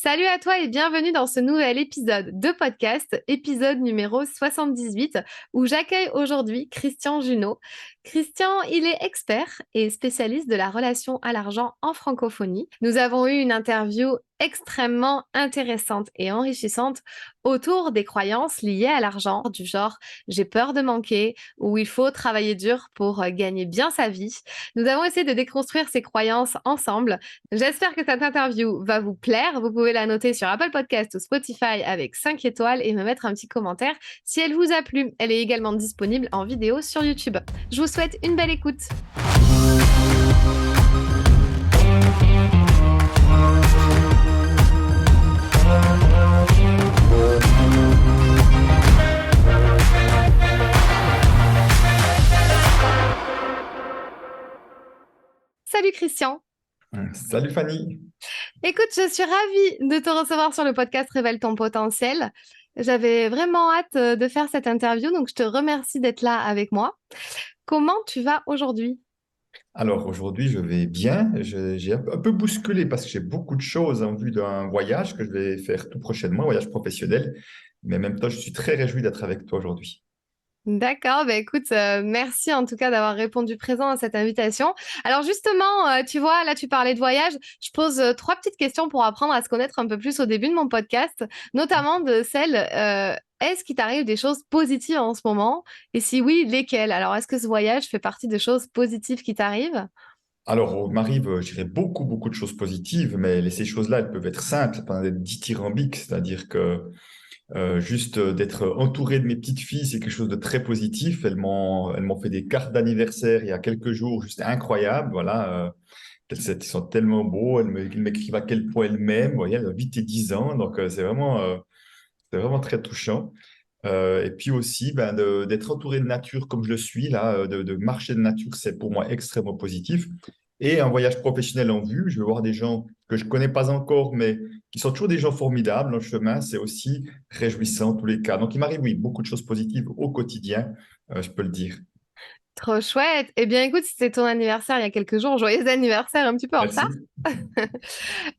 Salut à toi et bienvenue dans ce nouvel épisode de podcast, épisode numéro 78, où j'accueille aujourd'hui Christian Junot. Christian, il est expert et spécialiste de la relation à l'argent en francophonie. Nous avons eu une interview extrêmement intéressante et enrichissante autour des croyances liées à l'argent, du genre j'ai peur de manquer ou il faut travailler dur pour gagner bien sa vie. Nous avons essayé de déconstruire ces croyances ensemble. J'espère que cette interview va vous plaire. Vous pouvez la noter sur Apple Podcast ou Spotify avec 5 étoiles et me mettre un petit commentaire si elle vous a plu. Elle est également disponible en vidéo sur YouTube. Je vous souhaite une belle écoute. Salut Christian. Salut Fanny. Écoute, je suis ravie de te recevoir sur le podcast Révèle ton potentiel. J'avais vraiment hâte de faire cette interview, donc je te remercie d'être là avec moi. Comment tu vas aujourd'hui? Alors aujourd'hui, je vais bien. J'ai un peu bousculé parce que j'ai beaucoup de choses en vue d'un voyage que je vais faire tout prochainement, un voyage professionnel. Mais en même temps, je suis très réjoui d'être avec toi aujourd'hui. D'accord, bah écoute, merci en tout cas d'avoir répondu présent à cette invitation. Alors justement, tu vois, là tu parlais de voyage, je pose trois petites questions pour apprendre à se connaître un peu plus au début de mon podcast, notamment de celle, est-ce qu'il t'arrive des choses positives en ce moment? Et si oui, lesquelles? Alors est-ce que ce voyage fait partie des choses positives qui t'arrivent? Alors, il m'arrive, je dirais, beaucoup de choses positives, mais ces choses-là, elles peuvent être simples, pas être dithyrambiques. C'est-à-dire que juste d'être entouré de mes petites filles, c'est quelque chose de très positif. Elles m'ont fait des cartes d'anniversaire il y a quelques jours, juste incroyable. Voilà, ils sont tellement beaux. Elles m'écrivent à quel point elles m'aiment. Vous voyez, elles ont 8 et 10 ans, donc c'est vraiment très touchant. Et puis aussi, ben, d'être entouré de nature comme je le suis, là, de marcher de nature, c'est pour moi extrêmement positif. Et un voyage professionnel en vue, je vais voir des gens que je ne connais pas encore, mais qui sont toujours des gens formidables en chemin, c'est aussi réjouissant en tous les cas. Donc il m'arrive, oui, beaucoup de choses positives au quotidien, je peux le dire. Trop chouette. Eh bien écoute, c'était ton anniversaire il y a quelques jours, joyeux anniversaire un petit peu en retard. Merci.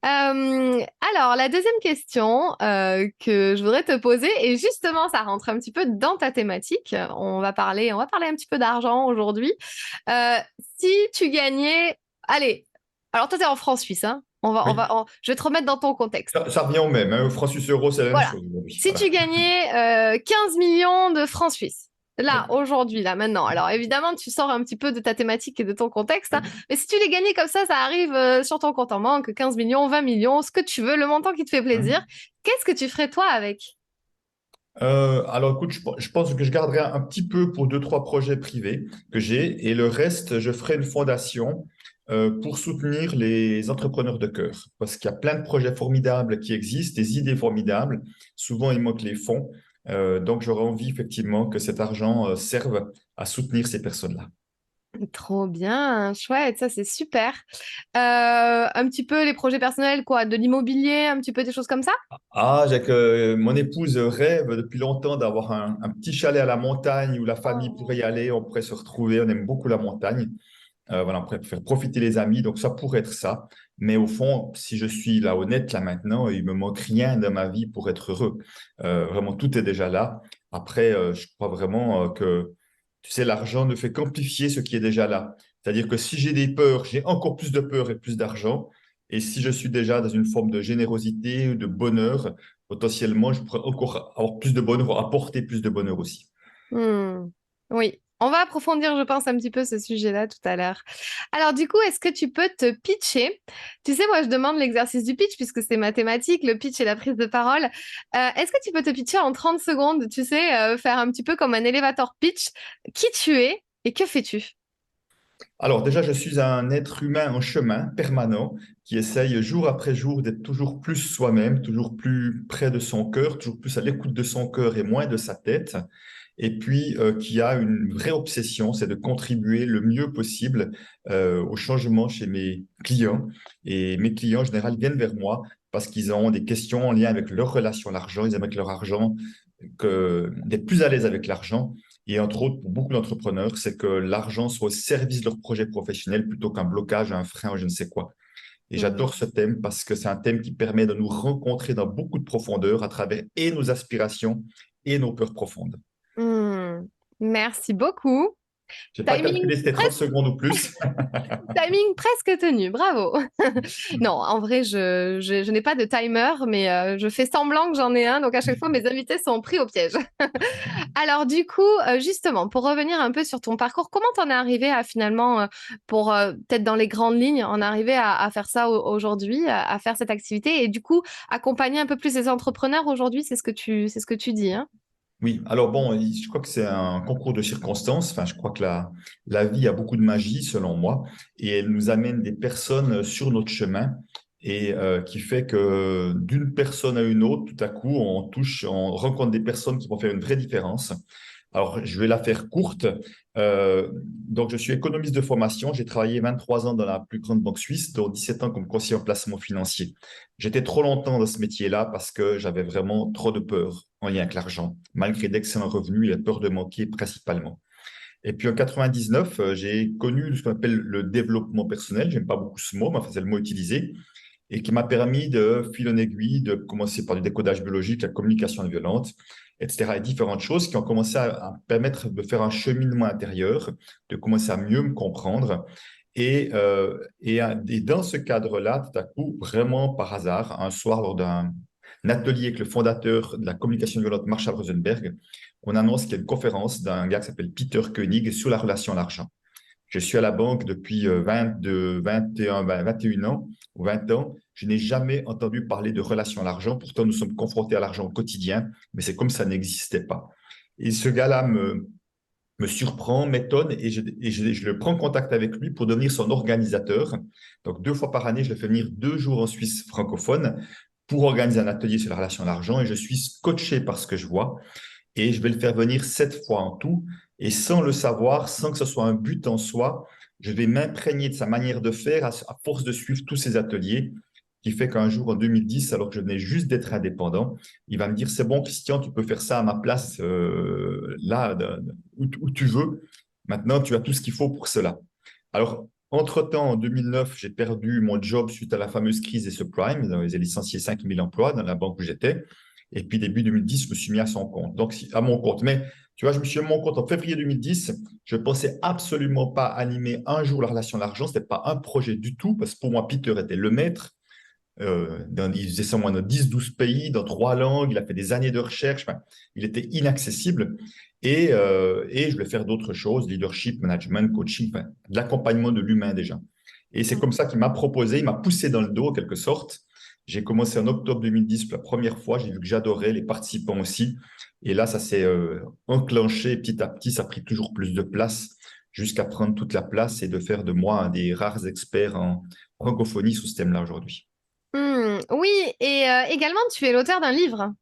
Alors, la deuxième question que je voudrais te poser, et justement, ça rentre un petit peu dans ta thématique. On va parler un petit peu d'argent aujourd'hui. Euh, Si tu gagnais, allez, alors toi, t'es en France-Suisse, hein? Oui, Je vais te remettre dans ton contexte. ça revient au même, hein. Francs suisses euros, c'est la même Voilà. chose aujourd'hui. Si Voilà. tu gagnais 15 millions de francs suisses, là, Oui. aujourd'hui, là, maintenant, alors évidemment, tu sors un petit peu de ta thématique et de ton contexte, hein, mais si tu les gagnais comme ça arrive sur ton compte en banque, 15 millions, 20 millions, ce que tu veux, le montant qui te fait plaisir, qu'est-ce que tu ferais toi avec? Alors écoute, je pense que je garderai un petit peu pour deux, trois projets privés que j'ai et le reste, je ferai une fondation pour soutenir les entrepreneurs de cœur parce qu'il y a plein de projets formidables qui existent, des idées formidables. Souvent, il manque les fonds. Donc, j'aurais envie effectivement que cet argent serve à soutenir ces personnes-là. Trop bien, chouette, ça c'est super. Un petit peu les projets personnels, quoi, de l'immobilier, un petit peu des choses comme ça? Ah, mon épouse rêve depuis longtemps d'avoir un petit chalet à la montagne où la famille pourrait y aller, on pourrait se retrouver. On aime beaucoup la montagne. Voilà, on pourrait faire profiter les amis, donc ça pourrait être ça. Mais au fond, si je suis là honnête, là maintenant, il me manque rien dans ma vie pour être heureux. Vraiment, tout est déjà là. Après, je crois vraiment que, tu sais, l'argent ne fait qu'amplifier ce qui est déjà là. C'est-à-dire que si j'ai des peurs, j'ai encore plus de peur et plus d'argent. Et si je suis déjà dans une forme de générosité, de bonheur, potentiellement, je pourrais encore avoir plus de bonheur, apporter plus de bonheur aussi. Hmm. Oui, on va approfondir, je pense, un petit peu ce sujet-là tout à l'heure. Alors, du coup, est-ce que tu peux te pitcher? Tu sais, moi, je demande l'exercice du pitch puisque c'est mathématique, le pitch et la prise de parole. Est-ce que tu peux te pitcher en 30 secondes? Tu sais, faire un petit peu comme un elevator pitch. Qui tu es et que fais-tu? Alors déjà, je suis un être humain en chemin permanent qui essaye jour après jour d'être toujours plus soi-même, toujours plus près de son cœur, toujours plus à l'écoute de son cœur et moins de sa tête. Et puis qui a une vraie obsession, c'est de contribuer le mieux possible au changement chez mes clients. Et mes clients, en général, viennent vers moi parce qu'ils ont des questions en lien avec leur relation à l'argent. Ils aiment que leur argent, d'être plus à l'aise avec l'argent. Et entre autres, pour beaucoup d'entrepreneurs, c'est que l'argent soit au service de leur projet professionnel plutôt qu'un blocage, un frein ou je ne sais quoi. Et Mhm. j'adore ce thème parce que c'est un thème qui permet de nous rencontrer dans beaucoup de profondeur à travers et nos aspirations et nos peurs profondes. Hmm. Merci beaucoup. Je n'ai pas Timing calculé, c'était 30 secondes ou plus. Timing presque tenu, bravo. Non, en vrai, je n'ai pas de timer, mais je fais semblant que j'en ai un, donc à chaque fois, mes invités sont pris au piège. Alors du coup, justement, pour revenir un peu sur ton parcours, comment t'en es arrivé à finalement, pour peut-être dans les grandes lignes, en arriver à faire ça aujourd'hui, à faire cette activité et du coup, accompagner un peu plus les entrepreneurs aujourd'hui, c'est ce que tu dis, hein? Oui, alors bon, je crois que c'est un concours de circonstances. Enfin, je crois que la vie a beaucoup de magie, selon moi, et elle nous amène des personnes sur notre chemin, et qui fait que d'une personne à une autre, tout à coup, on rencontre des personnes qui vont faire une vraie différence. Alors, je vais la faire courte. Donc, je suis économiste de formation. J'ai travaillé 23 ans dans la plus grande banque suisse, dont 17 ans comme conseiller en placement financier. J'étais trop longtemps dans ce métier-là parce que j'avais vraiment trop de peur en lien avec l'argent, malgré d'excellents revenus et la peur de manquer principalement. Et puis en 99, j'ai connu ce qu'on appelle le développement personnel. J'aime pas beaucoup ce mot, mais enfin, c'est le mot utilisé, et qui m'a permis de fil en aiguille, de commencer par du décodage biologique, la communication non violente, etc. Et différentes choses qui ont commencé à permettre de faire un cheminement intérieur, de commencer à mieux me comprendre. Et dans ce cadre-là, tout à coup, vraiment par hasard, un soir, lors d'un atelier avec le fondateur de la communication non violente, Marshall Rosenberg, on annonce qu'il y a une conférence d'un gars qui s'appelle Peter Koenig sur la relation à l'argent. Je suis à la banque depuis 21 ans ou 20 ans. Je n'ai jamais entendu parler de relation à l'argent. Pourtant, nous sommes confrontés à l'argent au quotidien, mais c'est comme ça n'existait pas. Et ce gars-là me surprend, m'étonne, et je le prends en contact avec lui pour devenir son organisateur. Donc, 2 fois par année, je le fais venir 2 jours en Suisse francophone pour organiser un atelier sur la relation à l'argent, et je suis scotché par ce que je vois, et je vais le faire venir 7 fois en tout. Et sans le savoir, sans que ce soit un but en soi, je vais m'imprégner de sa manière de faire à force de suivre tous ces ateliers, qui fait qu'un jour, en 2010, alors que je venais juste d'être indépendant, il va me dire, c'est bon, Christian, tu peux faire ça à ma place, là, où tu veux. Maintenant, tu as tout ce qu'il faut pour cela. Alors, entre-temps, en 2009, j'ai perdu mon job suite à la fameuse crise des subprimes. Ils ont licencié 5000 emplois dans la banque où j'étais. Et puis, début 2010, je me suis mis à son compte. Donc, à mon compte. Mais, tu vois, je me suis mis à mon compte en février 2010. Je ne pensais absolument pas animer un jour la relation à l'argent. Ce n'était pas un projet du tout, parce que pour moi, Peter était le maître. Il faisait ça moins dans 10-12 pays, dans 3 langues. Il a fait des années de recherche. Enfin, il était inaccessible. Et je voulais faire d'autres choses, leadership, management, coaching, enfin, de l'accompagnement de l'humain déjà. Et c'est comme ça qu'il m'a proposé, il m'a poussé dans le dos en quelque sorte. J'ai commencé en octobre 2010 pour la première fois. J'ai vu que j'adorais, les participants aussi. Et là, ça s'est enclenché petit à petit. Ça a pris toujours plus de place jusqu'à prendre toute la place et de faire de moi un des rares experts en francophonie sur ce thème-là aujourd'hui. Oui, et également, tu es l'auteur d'un livre.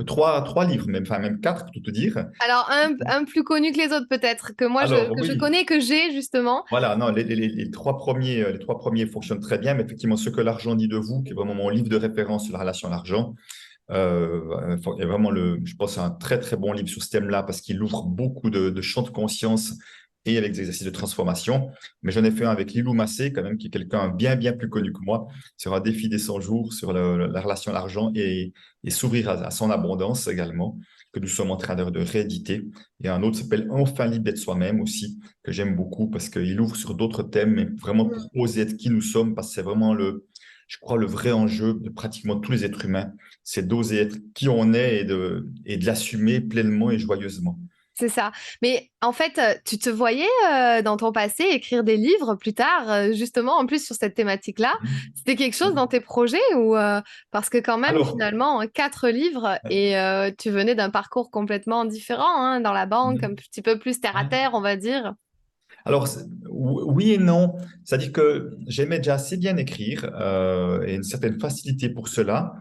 Trois livres, même, enfin même quatre, pour tout te dire. Alors, un plus connu que les autres, peut-être, que moi, Alors que je oui, connais, que j'ai, justement. voilà, non, les trois premiers fonctionnent très bien, mais effectivement, ce que l'argent dit de vous, qui est vraiment mon livre de référence sur la relation à l'argent, est vraiment je pense, un très très bon livre sur ce thème-là parce qu'il ouvre beaucoup de champs de conscience et avec des exercices de transformation. Mais j'en ai fait un avec Lilou Massé, quand même, qui est quelqu'un bien bien plus connu que moi, sur un défi des 100 jours, sur la relation à l'argent et s'ouvrir à son abondance également, que nous sommes en train de rééditer. Et un autre s'appelle Enfin libre d'être soi-même aussi, que j'aime beaucoup parce qu'il ouvre sur d'autres thèmes, mais vraiment pour oser être qui nous sommes, parce que c'est vraiment je crois, le vrai enjeu de pratiquement tous les êtres humains, c'est d'oser être qui on est et de l'assumer pleinement et joyeusement. C'est ça. Mais en fait, tu te voyais dans ton passé écrire des livres plus tard, justement, en plus sur cette thématique-là. C'était quelque chose dans tes projets ou parce que quand même, Alors, finalement, 4 livres et tu venais d'un parcours complètement différent, hein, dans la banque, un petit peu plus terre à terre, on va dire. alors, oui et non. C'est-à-dire que j'aimais déjà assez bien écrire et une certaine facilité pour cela,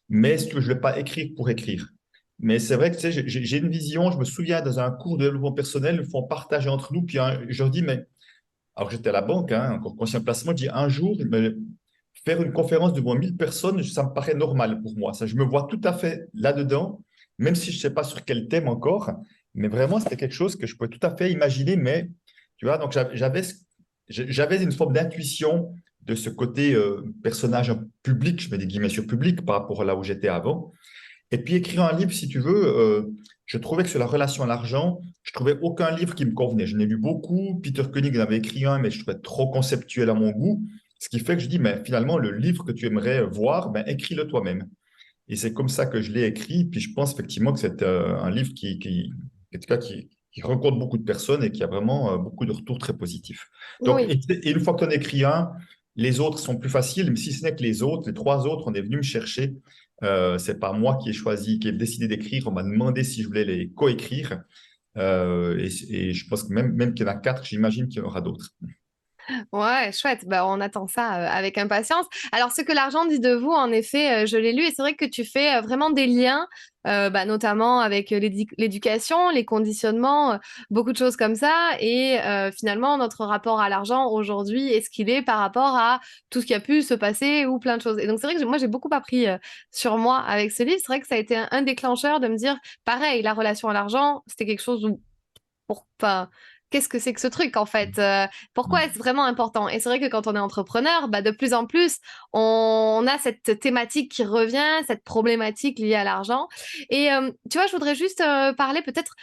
mais si tu veux, je ne vais pas écrire pour écrire. Mais c'est vrai que tu sais, j'ai une vision, je me souviens dans un cours de développement personnel, ils font partager entre nous, puis je leur dis, mais alors j'étais à la banque, hein, encore conscient placement, je dis un jour, mais faire une conférence devant 1000 personnes, ça me paraît normal pour moi. Ça, je me vois tout à fait là-dedans, même si je ne sais pas sur quel thème encore, mais vraiment, c'était quelque chose que je pouvais tout à fait imaginer, mais tu vois, donc j'avais une forme d'intuition de ce côté personnage public, je mets des guillemets sur public par rapport à là où j'étais avant. Et puis écrire un livre, si tu veux, je trouvais que sur la relation à l'argent, je trouvais aucun livre qui me convenait. Je n'ai lu beaucoup, Peter Koenig en avait écrit un, mais je trouvais trop conceptuel à mon goût. Ce qui fait que je dis, mais finalement, le livre que tu aimerais voir, ben, écris-le toi-même. Et c'est comme ça que je l'ai écrit. Puis je pense effectivement que c'est un livre en tout cas, qui rencontre beaucoup de personnes et qui a vraiment beaucoup de retours très positifs. Donc, Oui. et une fois que tu en écris un, les autres sont plus faciles, mais si ce n'est que les autres, les trois autres, on est venu me chercher. C'est pas moi qui ai choisi, qui ai décidé d'écrire. On m'a demandé si je voulais les coécrire. Et je pense que même qu'il y en a quatre, j'imagine qu'il y en aura d'autres. Ouais, chouette. Bah, on attend ça avec impatience. Alors, ce que l'argent dit de vous, en effet, je l'ai lu et c'est vrai que tu fais vraiment des liens, bah, notamment avec l'éducation, les conditionnements, beaucoup de choses comme ça. Et finalement, notre rapport à l'argent aujourd'hui est ce qu'il est par rapport à tout ce qui a pu se passer ou plein de choses. Et donc, c'est vrai que moi, j'ai beaucoup appris sur moi avec ce livre. C'est vrai que ça a été un déclencheur de me dire, pareil, la relation à l'argent, c'était quelque chose où enfin, qu'est-ce que c'est que ce truc en fait? Pourquoi est-ce vraiment important? Et c'est vrai que quand on est entrepreneur, bah, de plus en plus, on a cette thématique qui revient, cette problématique liée à l'argent. Et tu vois, je voudrais juste parler peut-être,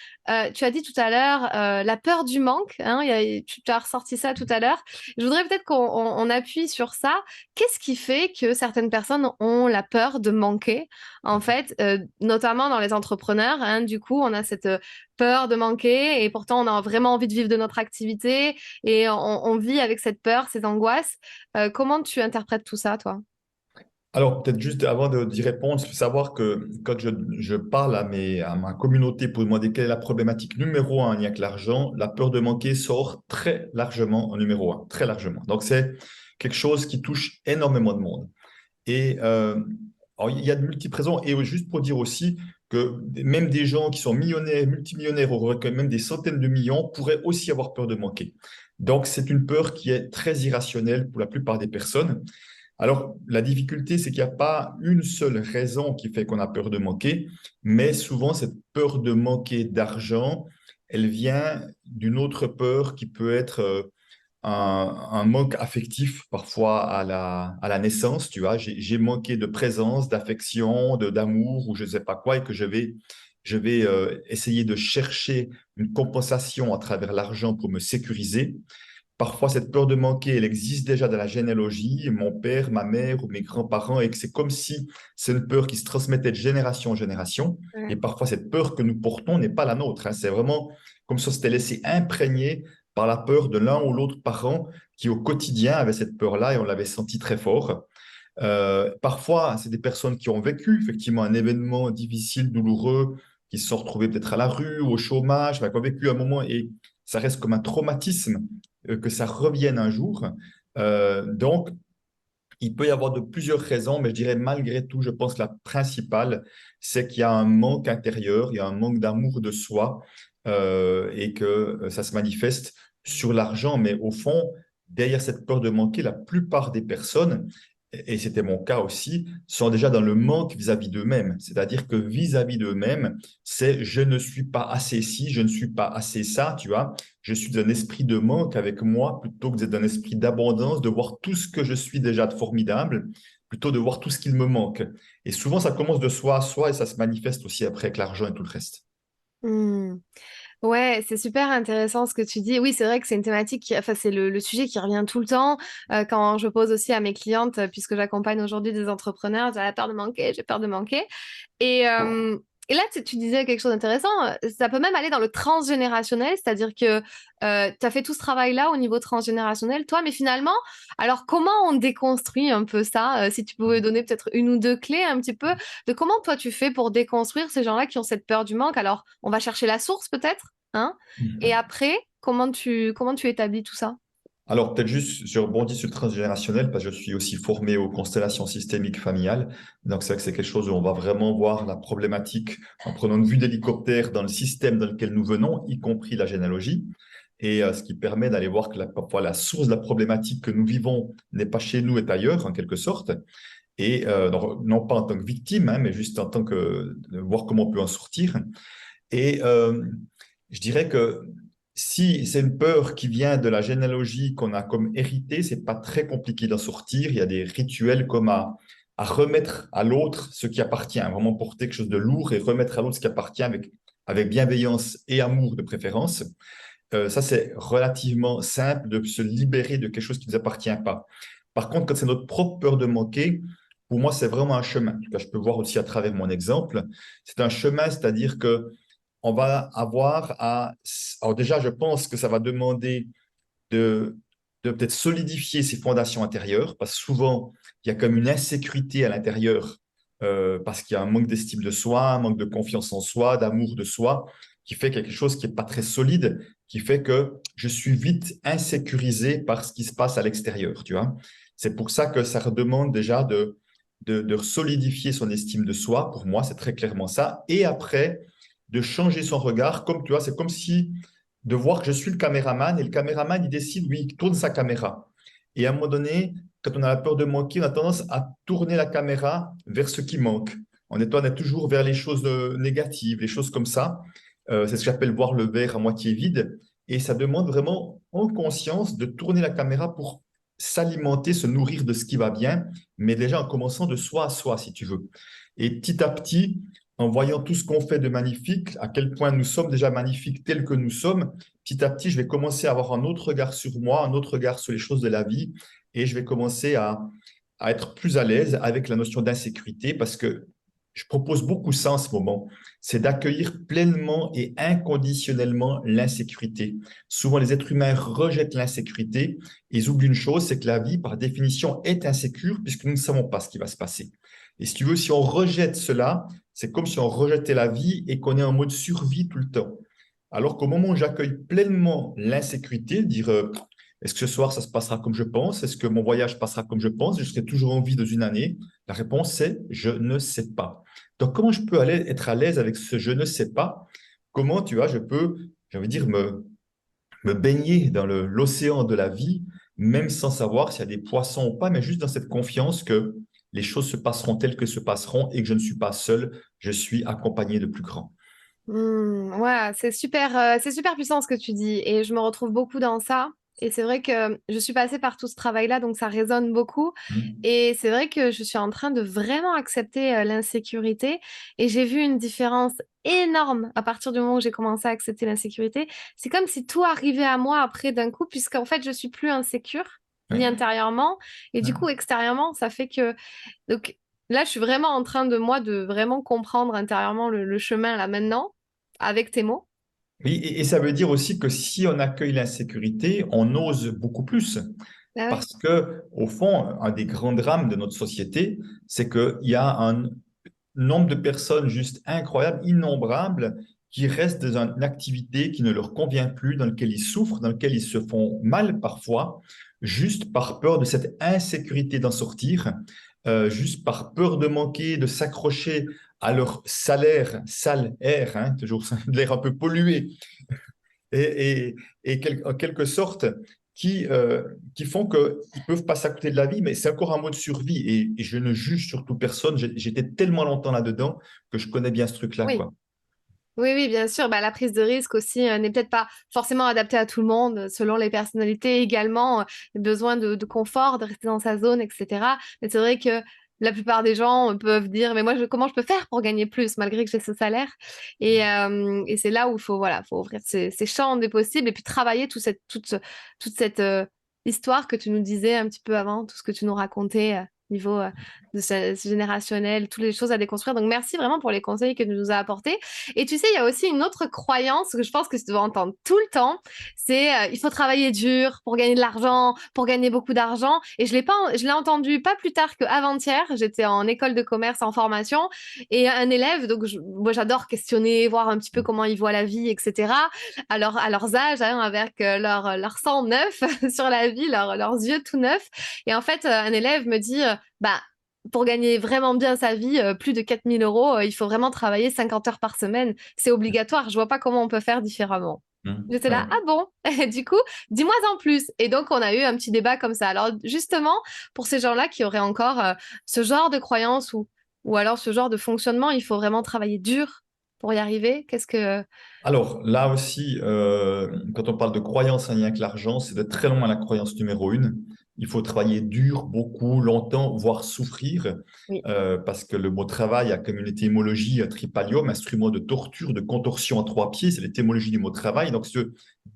tu as dit tout à l'heure la peur du manque, hein, tu as ressorti ça tout à l'heure. Je voudrais peut-être qu'on appuie sur ça. Qu'est-ce qui fait que certaines personnes ont la peur de manquer, en fait, notamment dans les entrepreneurs, hein, du coup, on a cette peur de manquer et pourtant on a vraiment envie de vivre de notre activité et on vit avec cette peur, ces angoisses. Comment tu interprètes tout ça, toi? Alors, peut-être juste avant d'y répondre, il faut savoir que quand je parle à ma communauté pour demander quelle est la problématique numéro un en lien avec l'argent, la peur de manquer sort très largement en numéro un, très largement. Donc, c'est quelque chose qui touche énormément de monde. Et alors, il y a de multiples raisons. Et juste pour dire aussi que même des gens qui sont millionnaires, multimillionnaires, auraient quand même des centaines de millions, pourraient aussi avoir peur de manquer. Donc, c'est une peur qui est très irrationnelle pour la plupart des personnes. Alors, la difficulté, c'est qu'il n'y a pas une seule raison qui fait qu'on a peur de manquer, mais souvent, cette peur de manquer d'argent, elle vient d'une autre peur qui peut être un manque affectif parfois à la naissance, tu vois. J'ai manqué de présence, d'affection, d'amour ou je ne sais pas quoi, et que je vais essayer de chercher une compensation à travers l'argent pour me sécuriser. Parfois, cette peur de manquer, elle existe déjà dans la généalogie, mon père, ma mère ou mes grands-parents, et que c'est comme si c'est une peur qui se transmettait de génération en génération. Et Ouais. parfois, cette peur que nous portons n'est pas la nôtre, hein. C'est vraiment comme si on s'était laissé imprégner par la peur de l'un ou l'autre parent qui, au quotidien, avait cette peur-là et on l'avait senti très fort. Parfois, c'est des personnes qui ont vécu effectivement un événement difficile, douloureux, qui se sont retrouvées peut-être à la rue ou au chômage, enfin, qui ont vécu un moment et ça reste comme un traumatisme que ça revienne un jour. Donc, il peut y avoir de plusieurs raisons, mais je dirais malgré tout, je pense que la principale, c'est qu'il y a un manque intérieur, il y a un manque d'amour de soi et que ça se manifeste sur l'argent. Mais au fond, derrière cette peur de manquer, la plupart des personnes, et c'était mon cas aussi, sont déjà dans le manque vis-à-vis d'eux-mêmes. C'est-à-dire que vis-à-vis d'eux-mêmes, c'est je ne suis pas assez ci, je ne suis pas assez ça, tu vois. Je suis d'un esprit de manque avec moi plutôt que d'être d'un esprit d'abondance, de voir tout ce que je suis déjà de formidable, plutôt de voir tout ce qu'il me manque. Et souvent, ça commence de soi à soi et ça se manifeste aussi après avec l'argent et tout le reste. Hmm. Ouais, c'est super intéressant ce que tu dis. Oui, c'est vrai que c'est une thématique enfin, c'est le sujet qui revient tout le temps quand je pose aussi à mes clientes, puisque j'accompagne aujourd'hui des entrepreneurs, j'ai la peur de manquer, j'ai peur de manquer. Et, et là, tu disais quelque chose d'intéressant. Ça peut même aller dans le transgénérationnel, c'est-à-dire que tu as fait tout ce travail-là au niveau transgénérationnel, toi, mais finalement, alors comment on déconstruit un peu ça? Si tu pouvais donner peut-être une ou deux clés un petit peu de comment toi tu fais pour déconstruire ces gens-là qui ont cette peur du manque. Alors, on va chercher la source peut-être, hein? Et après, comment tu établis tout ça? Alors, peut-être juste, je rebondis sur le transgénérationnel parce que je suis aussi formé aux constellations systémiques familiales. Donc, c'est vrai que c'est quelque chose où on va vraiment voir la problématique en prenant une vue d'hélicoptère dans le système dans lequel nous venons, y compris la généalogie. Et ce qui permet d'aller voir que parfois la source de la problématique que nous vivons n'est pas chez nous, est ailleurs, en quelque sorte. Et donc, non pas en tant que victime, hein, mais juste en tant que de voir comment on peut en sortir. Et je dirais que si c'est une peur qui vient de la généalogie qu'on a comme héritée, c'est pas très compliqué d'en sortir. Il y a des rituels comme à remettre à l'autre ce qui appartient, vraiment porter quelque chose de lourd et remettre à l'autre ce qui appartient avec bienveillance et amour de préférence. Ça, c'est relativement simple de se libérer de quelque chose qui ne nous appartient pas. Par contre, quand c'est notre propre peur de manquer, pour moi, c'est vraiment un chemin. En tout cas, je peux voir aussi à travers mon exemple. C'est un chemin, c'est-à-dire que on va avoir à... Alors déjà, je pense que ça va demander de, de peut-être solidifier ses fondations intérieures, parce que souvent, il y a comme une insécurité à l'intérieur, parce qu'il y a un manque d'estime de soi, un manque de confiance en soi, d'amour de soi, qui fait quelque chose qui n'est pas très solide, qui fait que je suis vite insécurisé par ce qui se passe à l'extérieur, tu vois. C'est pour ça que ça redemande déjà de solidifier son estime de soi. Pour moi, c'est très clairement ça. Et après, de changer son regard, comme tu vois, c'est comme si de voir que je suis le caméraman et le caméraman, il décide, oui, il tourne sa caméra. Et à un moment donné, quand on a la peur de manquer, on a tendance à tourner la caméra vers ce qui manque. On est toujours vers les choses négatives, les choses comme ça. C'est ce que j'appelle voir le verre à moitié vide. Et ça demande vraiment en conscience de tourner la caméra pour s'alimenter, se nourrir de ce qui va bien, mais déjà en commençant de soi à soi, si tu veux. Et petit à petit, en voyant tout ce qu'on fait de magnifique, à quel point nous sommes déjà magnifiques tels que nous sommes, petit à petit, je vais commencer à avoir un autre regard sur moi, un autre regard sur les choses de la vie, et je vais commencer à être plus à l'aise avec la notion d'insécurité, parce que je propose beaucoup ça en ce moment, c'est d'accueillir pleinement et inconditionnellement l'insécurité. Souvent, les êtres humains rejettent l'insécurité, et ils oublient une chose, c'est que la vie, par définition, est insécure, puisque nous ne savons pas ce qui va se passer. Et si tu veux, si on rejette cela, c'est comme si on rejetait la vie et qu'on est en mode survie tout le temps. Alors qu'au moment où j'accueille pleinement l'insécurité, dire est-ce que ce soir ça se passera comme je pense? Est-ce que mon voyage passera comme je pense? Je serai toujours en vie dans une année? La réponse est je ne sais pas. Donc comment je peux être à l'aise avec ce je ne sais pas? Comment tu vois, je peux, j'ai envie de dire, me baigner dans l'océan de la vie, même sans savoir s'il y a des poissons ou pas, mais juste dans cette confiance que les choses se passeront telles que se passeront et que je ne suis pas seul, je suis accompagné de plus grands. Ouais, c'est super puissant ce que tu dis et je me retrouve beaucoup dans ça. Et c'est vrai que je suis passée par tout ce travail-là, donc ça résonne beaucoup. Mm. Et c'est vrai que je suis en train de vraiment accepter l'insécurité et j'ai vu une différence énorme à partir du moment où j'ai commencé à accepter l'insécurité. C'est comme si tout arrivait à moi après d'un coup, puisqu'en fait, je suis plus insécure, ni Ouais. intérieurement. Et du coup, extérieurement, ça fait que... Donc là, je suis vraiment en train de, moi, de vraiment comprendre intérieurement le chemin là maintenant avec tes mots. Oui, et ça veut dire aussi que si on accueille l'insécurité, on ose beaucoup plus. Ah ouais. Parce que, au fond, un des grands drames de notre société, c'est qu'il y a un nombre de personnes juste incroyables, innombrables, qui restent dans une activité qui ne leur convient plus, dans laquelle ils souffrent, dans laquelle ils se font mal parfois, juste par peur de cette insécurité d'en sortir, juste par peur de manquer, de s'accrocher à leur salaire, hein, toujours l'air un peu pollué, en quelque sorte, qui font qu'ils ne peuvent pas s'accoter de la vie, mais c'est encore un mode survie. Et je ne juge surtout personne. J'étais tellement longtemps là-dedans que je connais bien ce truc-là, Oui. quoi. Oui, oui, bien sûr. Bah, la prise de risque aussi n'est peut-être pas forcément adaptée à tout le monde, selon les personnalités également, besoin de confort, de rester dans sa zone, etc. Mais c'est vrai que la plupart des gens peuvent dire, mais moi, comment je peux faire pour gagner plus malgré que j'ai ce salaire? Et c'est là où il faut, voilà, faut ouvrir ces champs des possibles et puis travailler toute cette histoire que tu nous disais un petit peu avant, tout ce que tu nous racontais. Niveau générationnel, toutes les choses à déconstruire. Donc, merci vraiment pour les conseils que tu nous as apportés. Et tu sais, il y a aussi une autre croyance que je pense que tu dois entendre tout le temps, c'est il faut travailler dur pour gagner de l'argent, pour gagner beaucoup d'argent. Et je l'ai entendu pas plus tard qu'avant-hier. J'étais en école de commerce en formation et un élève, donc moi j'adore questionner, voir un petit peu comment ils voient la vie, etc. À leurs âges, hein, avec leur sang neuf sur la vie, leurs yeux tout neufs. Et en fait, un élève me dit, bah pour gagner vraiment bien sa vie, plus de 4 000 euros, il faut vraiment travailler 50 heures par semaine. C'est obligatoire. Je vois pas comment on peut faire différemment. J'étais là, Ouais. ah bon? Et du coup, dis-moi en plus. Et donc, on a eu un petit débat comme ça. Alors, justement, pour ces gens-là qui auraient encore ce genre de croyance ou alors ce genre de fonctionnement, il faut vraiment travailler dur pour y arriver? Qu'est-ce que... Alors là aussi, quand on parle de croyance en lien avec l'argent, c'est de très loin la croyance numéro une. Il faut travailler dur, beaucoup, longtemps, voire souffrir, Oui. parce que le mot travail a comme une étymologie tripalium, instrument de torture, de contorsion à trois pieds, c'est l'étymologie du mot travail. Donc,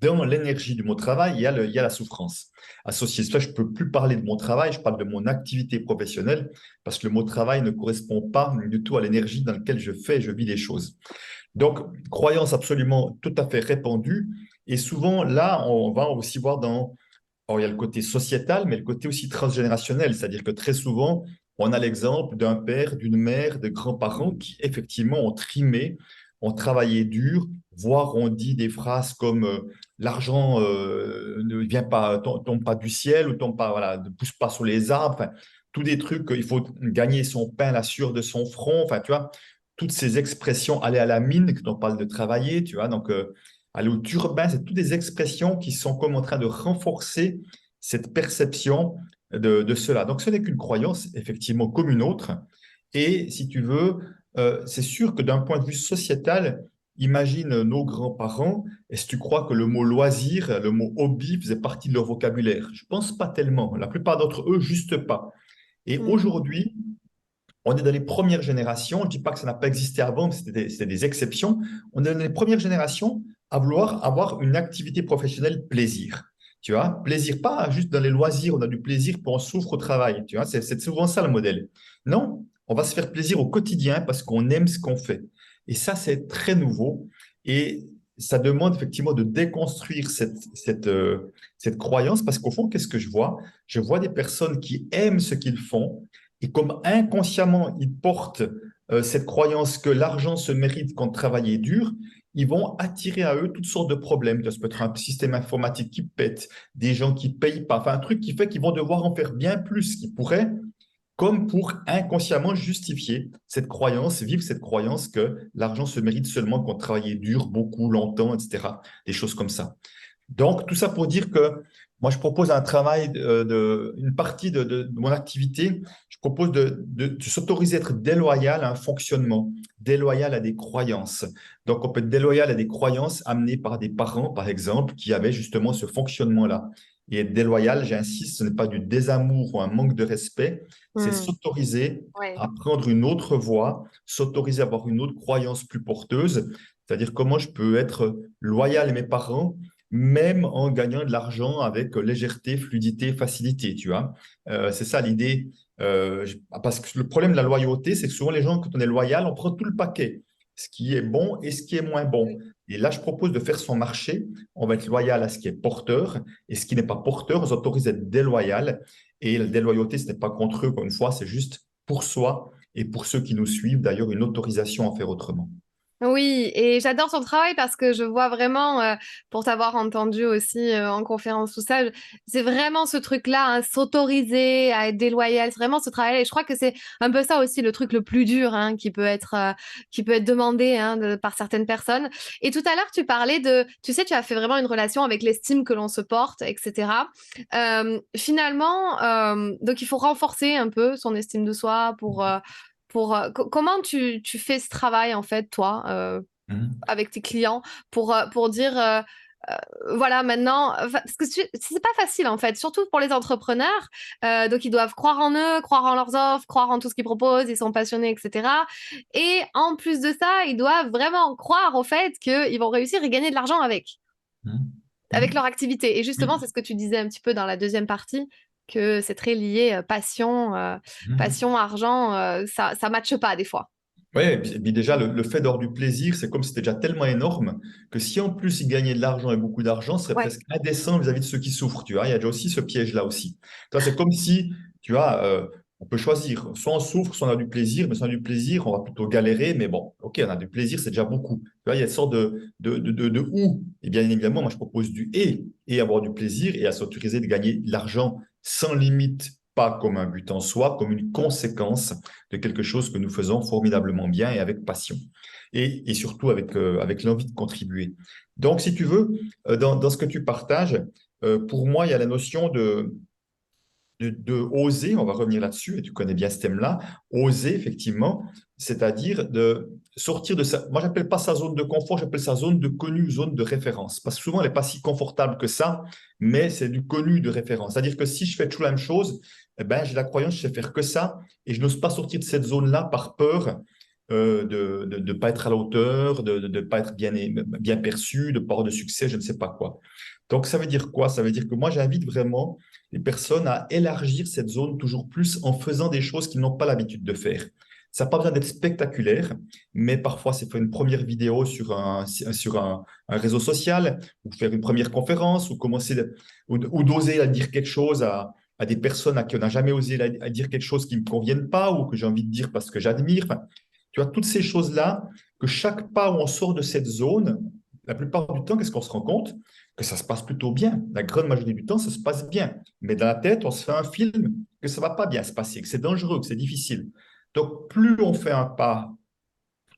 dans l'énergie du mot travail, il y a la souffrance. Associé à cela, je ne peux plus parler de mon travail, je parle de mon activité professionnelle, parce que le mot travail ne correspond pas du tout à l'énergie dans laquelle je vis les choses. Donc, croyance absolument tout à fait répandue. Et souvent, là, on va aussi voir alors, il y a le côté sociétal, mais le côté aussi transgénérationnel. C'est-à-dire que très souvent, on a l'exemple d'un père, d'une mère, de grands-parents qui, effectivement, ont trimé, ont travaillé dur, voire ont dit des phrases comme l'argent ne vient pas, tombe pas du ciel ou tombe pas, voilà, ne pousse pas sur les arbres. Enfin, tous des trucs, il faut gagner son pain à la sueur de son front. Enfin, tu vois, toutes ces expressions, aller à la mine, quand on parle de travailler, tu vois, donc aller au turbin, c'est toutes des expressions qui sont comme en train de renforcer cette perception de cela. Donc ce n'est qu'une croyance, effectivement, comme une autre. Et si tu veux, c'est sûr que d'un point de vue sociétal, imagine nos grands-parents, est-ce que tu crois que le mot loisir, le mot hobby faisait partie de leur vocabulaire? Je pense pas tellement. La plupart d'entre eux, juste pas. Et Mhm. aujourd'hui, on est dans les premières générations, je ne dis pas que ça n'a pas existé avant, mais c'était des exceptions. On est dans les premières générations à vouloir avoir une activité professionnelle plaisir. Tu vois, plaisir, pas juste dans les loisirs, on a du plaisir pour on souffre au travail. Tu vois, c'est souvent ça le modèle. Non, on va se faire plaisir au quotidien parce qu'on aime ce qu'on fait. Et ça, c'est très nouveau. Et ça demande effectivement de déconstruire cette croyance parce qu'au fond, qu'est-ce que je vois? Je vois des personnes qui aiment ce qu'ils font et comme inconsciemment, ils portent cette croyance que l'argent se mérite quand travailler dur, ils vont attirer à eux toutes sortes de problèmes. Ça peut être un système informatique qui pète, des gens qui ne payent pas, enfin un truc qui fait qu'ils vont devoir en faire bien plus qu'ils pourraient, comme pour inconsciemment justifier cette croyance, vivre cette croyance que l'argent se mérite seulement quand travailler dur, beaucoup, longtemps, etc. Des choses comme ça. Donc, tout ça pour dire que moi, je propose un travail, une partie de mon activité, je propose de s'autoriser à être déloyal à un fonctionnement, déloyal à des croyances. Donc, on peut être déloyal à des croyances amenées par des parents, par exemple, qui avaient justement ce fonctionnement-là. Et être déloyal, j'insiste, ce n'est pas du désamour ou un manque de respect, c'est Mhm. s'autoriser Ouais. à prendre une autre voie, s'autoriser à avoir une autre croyance plus porteuse, c'est-à-dire comment je peux être loyal à mes parents même en gagnant de l'argent avec légèreté, fluidité, facilité, tu vois. C'est ça l'idée. Parce que le problème de la loyauté, c'est que souvent les gens, quand on est loyal, on prend tout le paquet, ce qui est bon et ce qui est moins bon. Et là, je propose de faire son marché. On va être loyal à ce qui est porteur et ce qui n'est pas porteur, on s'autorise à être déloyal. Et la déloyauté, ce n'est pas contre eux, encore une fois, c'est juste pour soi et pour ceux qui nous suivent, d'ailleurs, une autorisation à faire autrement. Oui, et j'adore ton travail parce que je vois vraiment, pour t'avoir entendu aussi en conférence, tout ça, c'est vraiment ce truc-là, hein, s'autoriser à être déloyal, c'est vraiment ce travail. Et je crois que c'est un peu ça aussi le truc le plus dur, hein, qui peut être demandé, hein, par certaines personnes. Et tout à l'heure, tu parlais de, tu sais, tu as fait vraiment une relation avec l'estime que l'on se porte, etc. Finalement, donc il faut renforcer un peu son estime de soi comment tu fais ce travail en fait, toi, Mhm. avec tes clients, pour dire voilà maintenant, parce que c'est pas facile en fait, surtout pour les entrepreneurs. Donc ils doivent croire en eux, croire en leurs offres, croire en tout ce qu'ils proposent, ils sont passionnés, etc. Et en plus de ça, ils doivent vraiment croire au fait qu'ils vont réussir et gagner de l'argent Mhm. avec Mhm. leur activité. Et justement, Oui. c'est ce que tu disais un petit peu dans la deuxième partie, que c'est très lié Mhm. passion, argent, ça matche pas des fois. Oui, et puis déjà, le fait d'avoir du plaisir, c'est comme si c'était déjà tellement énorme que si en plus ils gagnaient de l'argent et beaucoup d'argent, ce serait Ouais. presque indécent vis-à-vis de ceux qui souffrent, tu vois. Il y a déjà aussi ce piège-là aussi. Toi, c'est comme si, tu vois, on peut choisir. Soit on souffre, soit on a du plaisir, mais si on a du plaisir, on va plutôt galérer. Mais bon, ok, on a du plaisir, c'est déjà beaucoup. Tu vois, il y a une sorte de ou. Et bien évidemment, moi, je propose du et avoir du plaisir et à s'autoriser de gagner de l'argent sans limite, pas comme un but en soi, comme une conséquence de quelque chose que nous faisons formidablement bien et avec passion. Et surtout avec l'envie de contribuer. Donc, si tu veux, dans ce que tu partages, pour moi, il y a la notion de oser, on va revenir là-dessus, et tu connais bien ce thème-là, oser effectivement, c'est-à-dire de sortir de sa, moi j'appelle pas sa zone de confort, j'appelle sa zone de connu, zone de référence, parce que souvent elle n'est pas si confortable que ça, mais c'est du connu de référence. C'est-à-dire que si je fais toujours la même chose, eh ben, j'ai la croyance que je sais faire que ça, et je n'ose pas sortir de cette zone-là par peur de ne pas être à la hauteur, de ne pas être bien perçu, de pas avoir de succès, je ne sais pas quoi. Donc, ça veut dire quoi? Ça veut dire que moi, j'invite vraiment les personnes à élargir cette zone toujours plus en faisant des choses qu'ils n'ont pas l'habitude de faire. Ça n'a pas besoin d'être spectaculaire, mais parfois, c'est faire une première vidéo sur un réseau social, ou faire une première conférence, ou ou d'oser à dire quelque chose à des personnes à qui on n'a jamais osé à dire quelque chose qui ne me convienne pas, ou que j'ai envie de dire parce que j'admire. Enfin, tu vois, toutes ces choses-là, que chaque pas où on sort de cette zone, la plupart du temps, qu'est-ce qu'on se rend compte? Que ça se passe plutôt bien. La grande majorité du temps, ça se passe bien. Mais dans la tête, on se fait un film que ça ne va pas bien se passer, que c'est dangereux, que c'est difficile. Donc, plus on fait un pas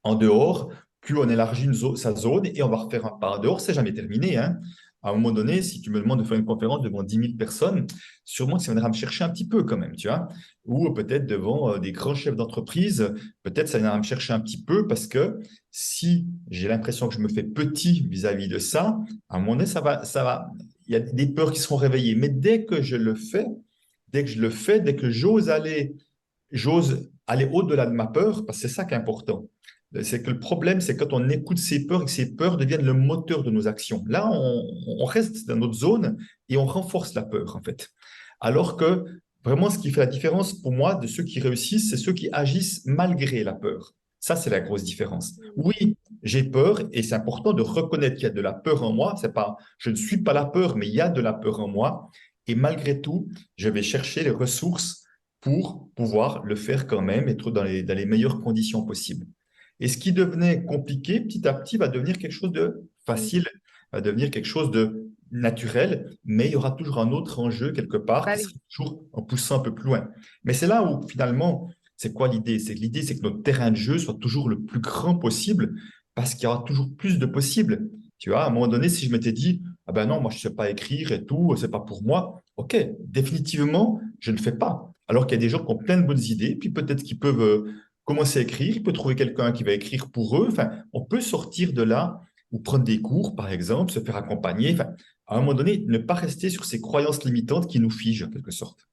en dehors, plus on élargit sa zone et on va refaire un pas en dehors. C'est jamais terminé, hein. À un moment donné, si tu me demandes de faire une conférence devant 10 000 personnes, sûrement que ça viendra me chercher un petit peu quand même, tu vois. Ou peut-être devant des grands chefs d'entreprise, peut-être ça viendra me chercher un petit peu parce que si j'ai l'impression que je me fais petit vis-à-vis de ça, à un moment donné, il y a des peurs qui seront réveillées. Mais dès que je le fais, dès que j'ose aller au-delà de ma peur, parce que c'est ça qui est important. C'est que le problème, c'est quand on écoute ses peurs et que ces peurs deviennent le moteur de nos actions. Là, on reste dans notre zone et on renforce la peur, en fait. Alors que vraiment, ce qui fait la différence pour moi de ceux qui réussissent, c'est ceux qui agissent malgré la peur. Ça, c'est la grosse différence. Oui, j'ai peur et c'est important de reconnaître qu'il y a de la peur en moi. C'est pas, je ne suis pas la peur, mais il y a de la peur en moi. Et malgré tout, je vais chercher les ressources pour pouvoir le faire quand même, être dans les meilleures conditions possibles. Et ce qui devenait compliqué, petit à petit, va devenir quelque chose de Mm. facile, va devenir quelque chose de naturel, mais il y aura toujours un autre enjeu quelque part Bah qui oui. sera toujours en poussant un peu plus loin. Mais c'est là où finalement, c'est quoi l'idée? C'est que l'idée, c'est que notre terrain de jeu soit toujours le plus grand possible parce qu'il y aura toujours plus de possibles. Tu vois, à un moment donné, si je m'étais dit, ah ben non, moi je ne sais pas écrire et tout, c'est pas pour moi, ok, définitivement, je ne fais pas. Alors qu'il y a des gens qui ont plein de bonnes idées, puis peut-être qu'ils peuvent commencer à écrire, ils peuvent trouver quelqu'un qui va écrire pour eux. Enfin, on peut sortir de là ou prendre des cours, par exemple, se faire accompagner. Enfin, à un moment donné, ne pas rester sur ces croyances limitantes qui nous figent en quelque sorte.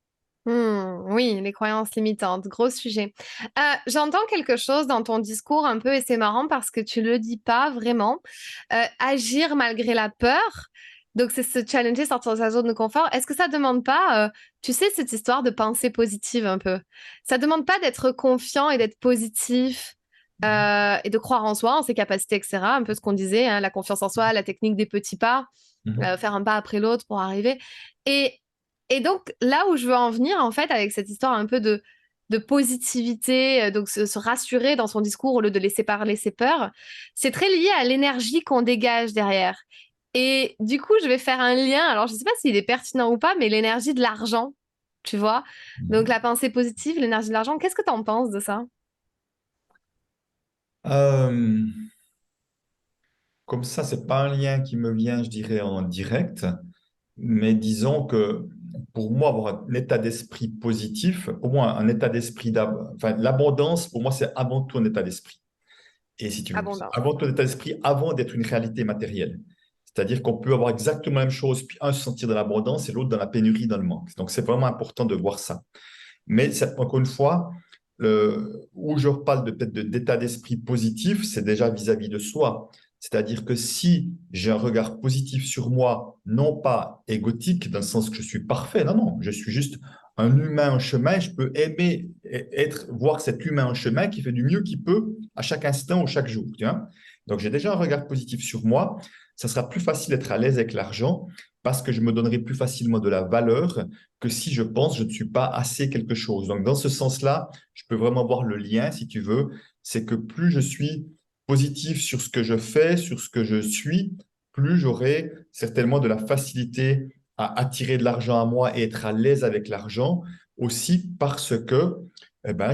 Oui, les croyances limitantes, gros sujet. J'entends quelque chose dans ton discours un peu, et c'est marrant parce que tu le dis pas vraiment. Agir malgré la peur. Donc, c'est se challenger, sortir de sa zone de confort. Est-ce que ça demande pas, tu sais, cette histoire de pensée positive un peu? Ça demande pas d'être confiant et d'être positif et de croire en soi, en ses capacités, etc. Un peu ce qu'on disait, hein, la confiance en soi, la technique des petits pas, Mhm. faire un pas après l'autre pour arriver. Et, et donc, là où je veux en venir, en fait, avec cette histoire un peu de positivité, donc se rassurer dans son discours au lieu de laisser parler ses peurs, c'est très lié à l'énergie qu'on dégage derrière. Et du coup, je vais faire un lien, alors je ne sais pas s'il est pertinent ou pas, mais l'énergie de l'argent, tu vois. Donc la pensée positive, l'énergie de l'argent, qu'est-ce que tu en penses de ça? Euh, Comme ça, c'est pas un lien qui me vient, je dirais, en direct, mais disons que pour moi, avoir un état d'esprit positif, pour moi, un état d'esprit enfin, l'abondance, pour moi, c'est avant tout un état d'esprit. Et si tu veux, Abondance. avant ton état d'esprit, avant d'être une réalité matérielle. C'est-à-dire qu'on peut avoir exactement la même chose, puis un se sentir dans l'abondance et l'autre dans la pénurie, dans le manque. Donc, c'est vraiment important de voir ça. Mais encore une fois, où je reparle peut-être d'état d'esprit positif, c'est déjà vis-à-vis de soi. C'est-à-dire que si j'ai un regard positif sur moi, non pas égotique, dans le sens que je suis parfait, non, non, je suis juste un humain en chemin, je peux aimer voir cet humain en chemin qui fait du mieux qu'il peut à chaque instant ou chaque jour. Tu vois. Donc j'ai déjà un regard positif sur moi, ça sera plus facile d'être à l'aise avec l'argent parce que je me donnerai plus facilement de la valeur que si je pense je ne suis pas assez quelque chose. Donc, dans ce sens-là, je peux vraiment voir le lien, si tu veux, c'est que plus je suis positif sur ce que je fais, sur ce que je suis, plus j'aurai certainement de la facilité à attirer de l'argent à moi et être à l'aise avec l'argent, aussi parce que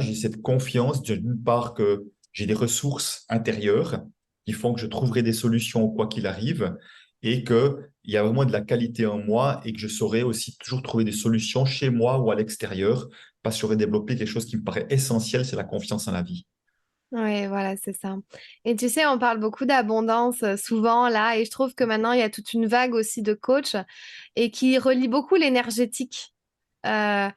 j'ai cette confiance, d'une part que j'ai des ressources intérieures qui font que je trouverai des solutions quoi qu'il arrive, et qu'il y a vraiment de la qualité en moi et que je saurais aussi toujours trouver des solutions chez moi ou à l'extérieur parce que j'aurais développé quelque chose qui me paraît essentiel, c'est la confiance en la vie. Oui, voilà, c'est ça. Et tu sais, on parle beaucoup d'abondance souvent là, et je trouve que maintenant, il y a toute une vague aussi de coachs et qui relie beaucoup l'énergétique. Euh,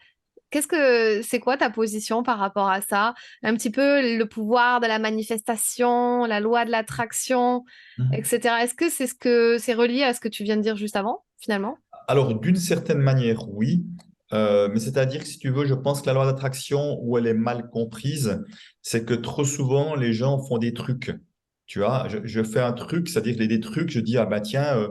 c'est quoi ta position par rapport à ça? Un petit peu le pouvoir de la manifestation, la loi de l'attraction, etc. Est-ce que c'est relié à ce que tu viens de dire juste avant, finalement? Alors, d'une certaine manière, oui. Mais c'est-à-dire que si tu veux, je pense que la loi d'attraction, où elle est mal comprise, c'est que trop souvent, les gens font des trucs. Tu vois, je fais un truc, c'est-à-dire que des trucs, je dis, ah bah tiens,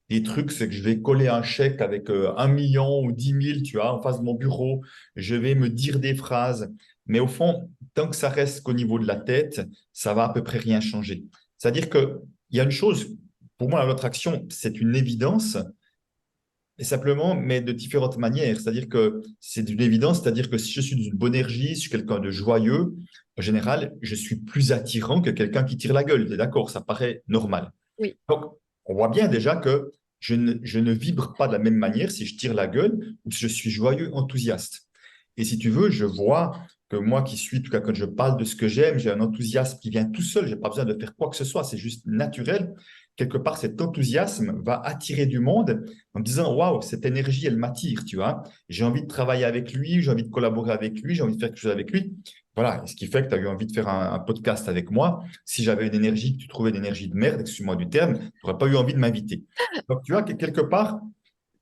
des trucs, c'est que je vais coller un chèque avec 1 million ou 10 000, tu vois, en face de mon bureau. Je vais me dire des phrases. Mais au fond, tant que ça reste qu'au niveau de la tête, ça va à peu près rien changer. C'est-à-dire qu'il y a une chose, pour moi, la loi d'attraction, c'est une évidence. Et simplement, mais de différentes manières. C'est-à-dire que c'est d'une évidence, c'est-à-dire que si je suis d'une bonne énergie, si je suis quelqu'un de joyeux, en général, je suis plus attirant que quelqu'un qui tire la gueule. Tu es d'accord? Ça paraît normal. Oui. Donc, on voit bien déjà que je ne vibre pas de la même manière si je tire la gueule ou si je suis joyeux, enthousiaste. Et si tu veux, je vois que moi qui suis, en tout cas quand je parle de ce que j'aime, j'ai un enthousiasme qui vient tout seul, je n'ai pas besoin de faire quoi que ce soit, c'est juste naturel. Quelque part, cet enthousiasme va attirer du monde en me disant, waouh, cette énergie, elle m'attire, tu vois. J'ai envie de travailler avec lui, j'ai envie de collaborer avec lui, j'ai envie de faire quelque chose avec lui. Voilà, et ce qui fait que tu as eu envie de faire un podcast avec moi. Si j'avais une énergie que tu trouvais une énergie de merde, excuse-moi du terme, tu n'aurais pas eu envie de m'inviter. Donc, tu vois, quelque part,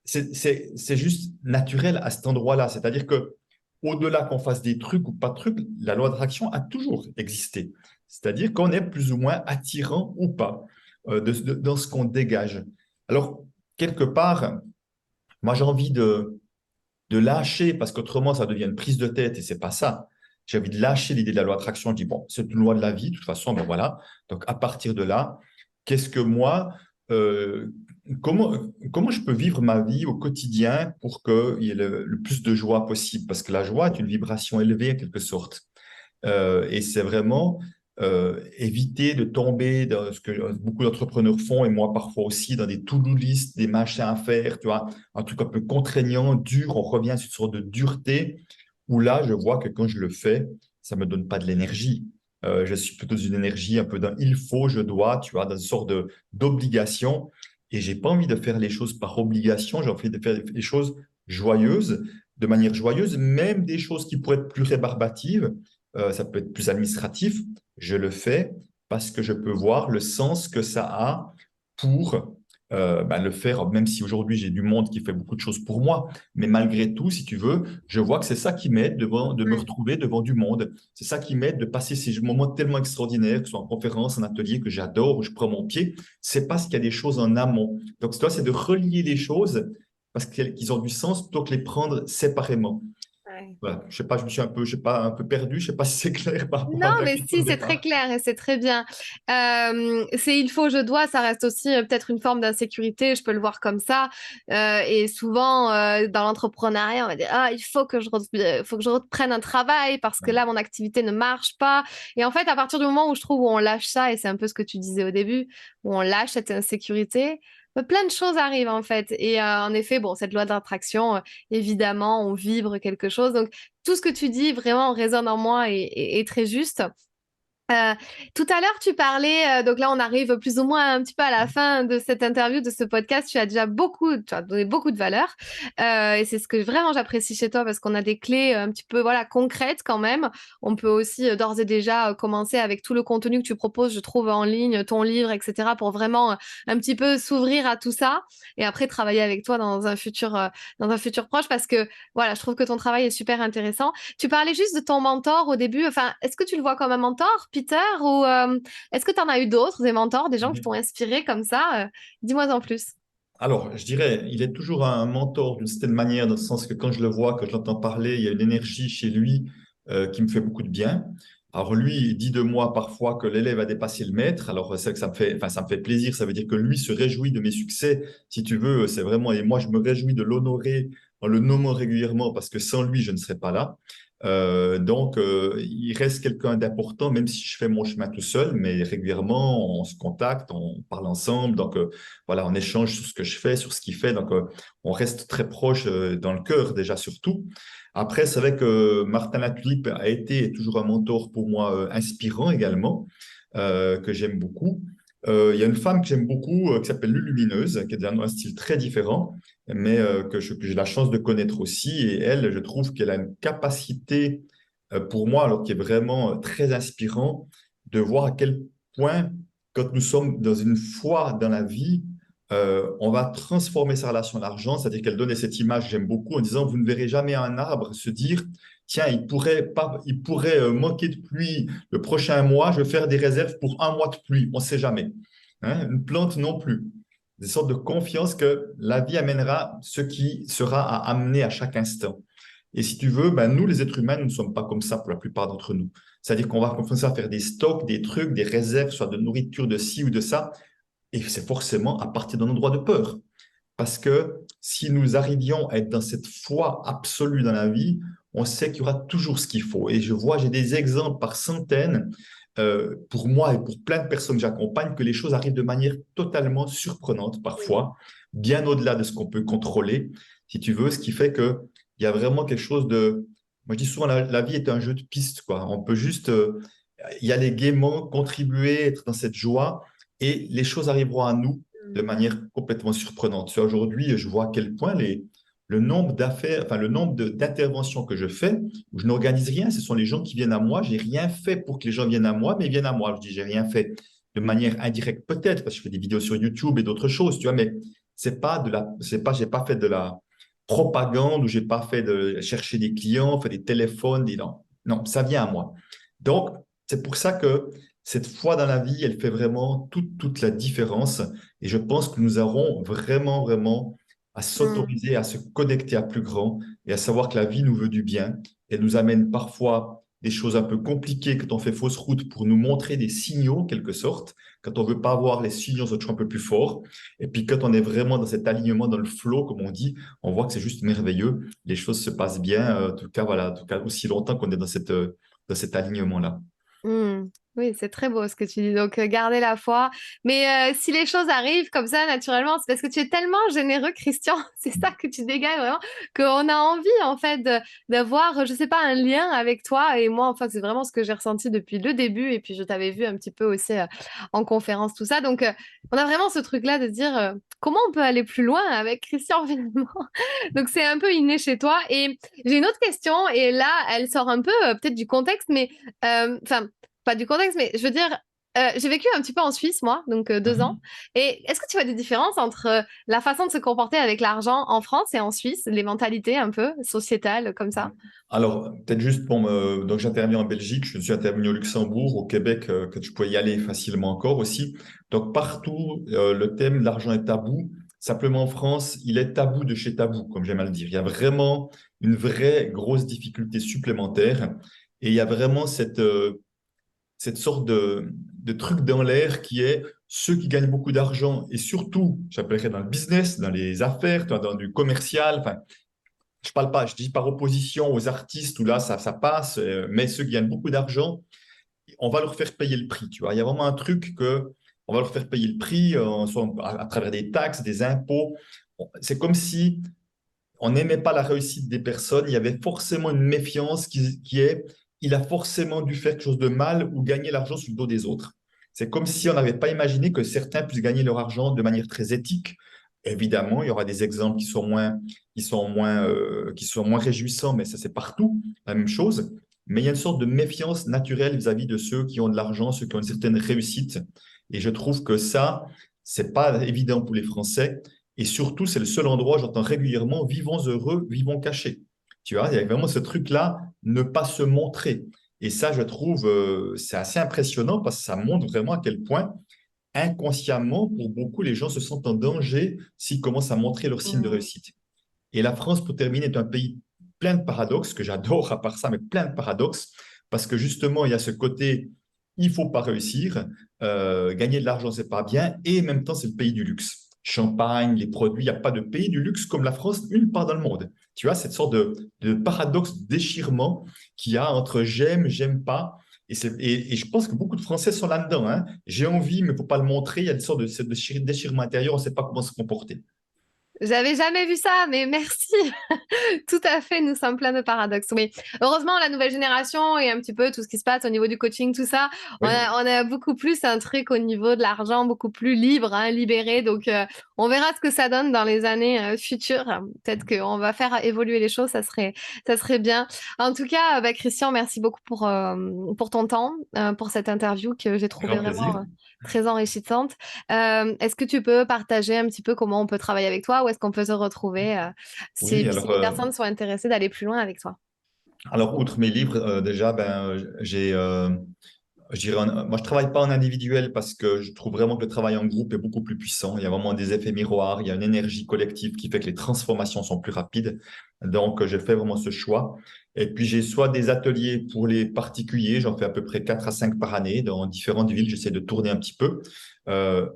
c'est juste naturel à cet endroit-là. C'est-à-dire que au-delà qu'on fasse des trucs ou pas de trucs, la loi d'attraction a toujours existé. C'est-à-dire qu'on est plus ou moins attirant ou pas dans ce qu'on dégage. Alors, quelque part, moi, j'ai envie de lâcher parce qu'autrement, ça devient une prise de tête et c'est pas ça. J'ai envie de lâcher l'idée de la loi d'attraction. Je dis, bon, c'est une loi de la vie, de toute façon, ben voilà. Donc, à partir de là, qu'est-ce que moi, euh, comment je peux vivre ma vie au quotidien pour qu'il y ait le plus de joie possible? Parce que la joie est une vibration élevée, en quelque sorte. Et c'est vraiment éviter de tomber dans ce que beaucoup d'entrepreneurs font, et moi parfois aussi, dans des to-do list, des machins à faire, tu vois, un truc un peu contraignant, dur, on revient sur une sorte de dureté, où là, je vois que quand je le fais, ça me donne pas de l'énergie. Je suis plutôt dans une énergie un peu d'un il faut, je dois, tu vois, dans une sorte d'obligation. Et j'ai pas envie de faire les choses par obligation, j'ai envie de faire les choses joyeuses, de manière joyeuse, même des choses qui pourraient être plus rébarbatives, ça peut être plus administratif. Je le fais parce que je peux voir le sens que ça a pour le faire, même si aujourd'hui j'ai du monde qui fait beaucoup de choses pour moi. Mais malgré tout, si tu veux, je vois que c'est ça qui m'aide de me retrouver devant du monde. C'est ça qui m'aide de passer ces moments tellement extraordinaires, que ce soit en conférence, en atelier, que j'adore, où je prends mon pied. C'est parce qu'il y a des choses en amont. Donc, toi, c'est de relier les choses parce qu'ils ont du sens plutôt que les prendre séparément. Ouais. Voilà. Je sais pas, je me suis un peu, je sais pas, un peu perdu. Je sais pas si c'est clair par rapport Non, à ta mais question si, de c'est très départ. clair et c'est très bien. C'est il faut, je dois, ça reste aussi peut-être une forme d'insécurité, je peux le voir comme ça. Et souvent, dans l'entrepreneuriat, on va dire, ah, faut que je reprenne un travail parce que là, mon activité ne marche pas. Et en fait, à partir du moment où je trouve où on lâche ça, et c'est un peu ce que tu disais au début, où on lâche cette insécurité, plein de choses arrivent en fait. Et en effet, bon, cette loi d'attraction, évidemment, on vibre quelque chose. Donc, tout ce que tu dis vraiment résonne en moi et est très juste. Euh, Tout à l'heure, tu parlais, donc là, on arrive plus ou moins un petit peu à la fin de cette interview, de ce podcast. Tu as donné beaucoup de valeur. Et c'est ce que vraiment j'apprécie chez toi parce qu'on a des clés un petit peu, voilà, concrètes quand même. On peut aussi d'ores et déjà commencer avec tout le contenu que tu proposes, je trouve, en ligne, ton livre, etc., pour vraiment un petit peu s'ouvrir à tout ça et après travailler avec toi dans un futur proche parce que, voilà, je trouve que ton travail est super intéressant. Tu parlais juste de ton mentor au début. Enfin, est-ce que tu le vois comme un mentor, Peter, ou est-ce que tu en as eu d'autres, des mentors, des gens qui t'ont inspiré comme ça? Dis-moi en plus. Alors, je dirais, il est toujours un mentor d'une certaine manière, dans le sens que quand je le vois, quand je l'entends parler, il y a une énergie chez lui qui me fait beaucoup de bien. Alors lui, il dit de moi parfois que l'élève a dépassé le maître. Alors c'est vrai que ça me fait, enfin, ça me fait plaisir. Ça veut dire que lui se réjouit de mes succès, si tu veux. C'est vraiment, et moi je me réjouis de l'honorer en le nommant régulièrement parce que sans lui, je ne serais pas là. Il reste quelqu'un d'important, même si je fais mon chemin tout seul, mais régulièrement, on se contacte, on parle ensemble. Voilà, on échange sur ce que je fais, sur ce qu'il fait. On reste très proche dans le cœur, déjà, surtout. Après, c'est vrai que Martin Latulippe a été et est toujours un mentor pour moi inspirant également, que j'aime beaucoup. Il y a une femme que j'aime beaucoup qui s'appelle Lulumineuse, qui est d'un style très différent, mais que j'ai la chance de connaître aussi. Et elle, je trouve qu'elle a une capacité pour moi, alors qui est vraiment très inspirant, de voir à quel point, quand nous sommes dans une foi dans la vie, on va transformer sa relation à l'argent, c'est-à-dire qu'elle donnait cette image, j'aime beaucoup, en disant, vous ne verrez jamais un arbre se dire, tiens, il pourrait manquer de pluie le prochain mois, je vais faire des réserves pour un mois de pluie, on ne sait jamais. Hein, une plante non plus. Des sortes de confiance que la vie amènera ce qui sera à amener à chaque instant. Et si tu veux, ben, nous, les êtres humains, nous ne sommes pas comme ça pour la plupart d'entre nous. C'est-à-dire qu'on va commencer à faire des stocks, des trucs, des réserves, soit de nourriture, de ci ou de ça, et c'est forcément à partir d'un endroit de peur. Parce que si nous arrivions à être dans cette foi absolue dans la vie, on sait qu'il y aura toujours ce qu'il faut. Et j'ai des exemples par centaines, pour moi et pour plein de personnes que j'accompagne, que les choses arrivent de manière totalement surprenante parfois, bien au-delà de ce qu'on peut contrôler, si tu veux, ce qui fait qu'il y a vraiment quelque chose de... Moi, je dis souvent, la vie est un jeu de pistes, quoi. On peut juste y aller gaiement, contribuer, être dans cette joie, et les choses arriveront à nous de manière complètement surprenante. Aujourd'hui, je vois à quel point le nombre d'affaires, enfin le nombre d'interventions que je fais, où je n'organise rien, ce sont les gens qui viennent à moi. J'ai rien fait pour que les gens viennent à moi, mais ils viennent à moi. Je dis, j'ai rien fait de manière indirecte, peut-être, parce que je fais des vidéos sur YouTube et d'autres choses, tu vois, mais j'ai pas fait de la propagande ou j'ai pas fait de chercher des clients, fait des téléphones, non, non, ça vient à moi. Donc, c'est pour ça que cette foi dans la vie, elle fait vraiment toute la différence. Et je pense que nous aurons vraiment, vraiment à Mm. s'autoriser, à se connecter à plus grand et à savoir que la vie nous veut du bien. Elle nous amène parfois des choses un peu compliquées quand on fait fausse route pour nous montrer des signaux, en quelque sorte. Quand on veut pas voir les signaux, c'est toujours un peu plus fort. Et puis quand on est vraiment dans cet alignement, dans le flow, comme on dit, on voit que c'est juste merveilleux. Les choses se passent bien. En tout cas, voilà, en tout cas, aussi longtemps qu'on est dans cet alignement-là. Hmm. Oui, c'est très beau ce que tu dis. Donc, garder la foi. Mais si les choses arrivent comme ça, naturellement, c'est parce que tu es tellement généreux, Christian. C'est ça que tu dégages vraiment, qu'on a envie, en fait, d'avoir, je sais pas, un lien avec toi. Et moi, enfin, c'est vraiment ce que j'ai ressenti depuis le début. Et puis, je t'avais vu un petit peu aussi en conférence, tout ça. Donc, on a vraiment ce truc-là de dire comment on peut aller plus loin avec Christian, finalement. Donc, c'est un peu inné chez toi. Et j'ai une autre question. Et là, elle sort un peu peut-être du contexte, mais enfin, pas du contexte, mais je veux dire, j'ai vécu un petit peu en Suisse, moi, donc 2 ans. Mhm. Et est-ce que tu vois des différences entre la façon de se comporter avec l'argent en France et en Suisse, les mentalités un peu sociétales comme ça? Alors, peut-être juste pour me... Donc, j'interviens en Belgique, je suis intervenu au Luxembourg, au Québec, que tu pouvais y aller facilement encore aussi. Donc, partout, le thème de l'argent est tabou. Simplement, en France, il est tabou de chez tabou, comme j'aime à le dire. Il y a vraiment une vraie grosse difficulté supplémentaire. Et il y a vraiment cette sorte de truc dans l'air qui est ceux qui gagnent beaucoup d'argent et surtout, j'appellerais dans le business, dans les affaires, dans du commercial, enfin, je parle pas, je dis par opposition aux artistes où là ça passe, mais ceux qui gagnent beaucoup d'argent, on va leur faire payer le prix. Tu vois, il y a vraiment un truc que on va leur faire payer le prix soit à travers des taxes, des impôts. C'est comme si on n'aimait pas la réussite des personnes. Il y avait forcément une méfiance qui est, il a forcément dû faire quelque chose de mal ou gagner l'argent sur le dos des autres. C'est comme si on n'avait pas imaginé que certains puissent gagner leur argent de manière très éthique. Évidemment, il y aura des exemples qui sont moins réjouissants, mais ça, c'est partout la même chose. Mais il y a une sorte de méfiance naturelle vis-à-vis de ceux qui ont de l'argent, ceux qui ont une certaine réussite. Et je trouve que ça, c'est pas évident pour les Français. Et surtout, c'est le seul endroit où j'entends régulièrement vivons heureux, vivons cachés. Tu vois, il y a vraiment ce truc-là, ne pas se montrer. Et ça, je trouve, c'est assez impressionnant parce que ça montre vraiment à quel point inconsciemment, pour beaucoup, les gens se sentent en danger s'ils commencent à montrer leurs signes de Mm. réussite. Et la France, pour terminer, est un pays plein de paradoxes, que j'adore à part ça, mais plein de paradoxes, parce que justement, il y a ce côté, il ne faut pas réussir, gagner de l'argent, c'est pas bien, et en même temps, c'est le pays du luxe. champagne, les produits. Il n'y a pas de pays du luxe comme la France, nulle part dans le monde. Tu vois, cette sorte de paradoxe, déchirement qu'il y a entre j'aime, j'aime pas. Et je pense que beaucoup de Français sont là-dedans, hein. J'ai envie, mais il ne faut pas le montrer. Il y a une sorte de déchirement intérieur, on ne sait pas comment se comporter. J'avais jamais vu ça, mais merci. Tout à fait, nous sommes pleins de paradoxes. Oui, heureusement, la nouvelle génération et un petit peu tout ce qui se passe au niveau du coaching, tout ça, Oui, on a beaucoup plus un truc au niveau de l'argent, beaucoup plus libre, hein, libéré. Donc, on verra ce que ça donne dans les années futures. Peut-être qu'on va faire évoluer les choses, ça serait bien. En tout cas, bah, Christian, merci beaucoup pour ton temps, pour cette interview que j'ai trouvée grand vraiment plaisir. très enrichissante. Est-ce que tu peux partager un petit peu comment on peut travailler avec toi? Où est-ce qu'on peut se retrouver Oui, si les personnes sont intéressées d'aller plus loin avec toi? alors outre mes livres, déjà, je dirais, moi, je travaille pas en individuel parce que je trouve vraiment que le travail en groupe est beaucoup plus puissant. Il y a vraiment des effets miroirs, il y a une énergie collective qui fait que les transformations sont plus rapides. Donc, j'ai fait vraiment ce choix. Et puis, j'ai soit des ateliers pour les particuliers, j'en fais à peu près 4 à 5 par année dans différentes villes, j'essaie de tourner un petit peu,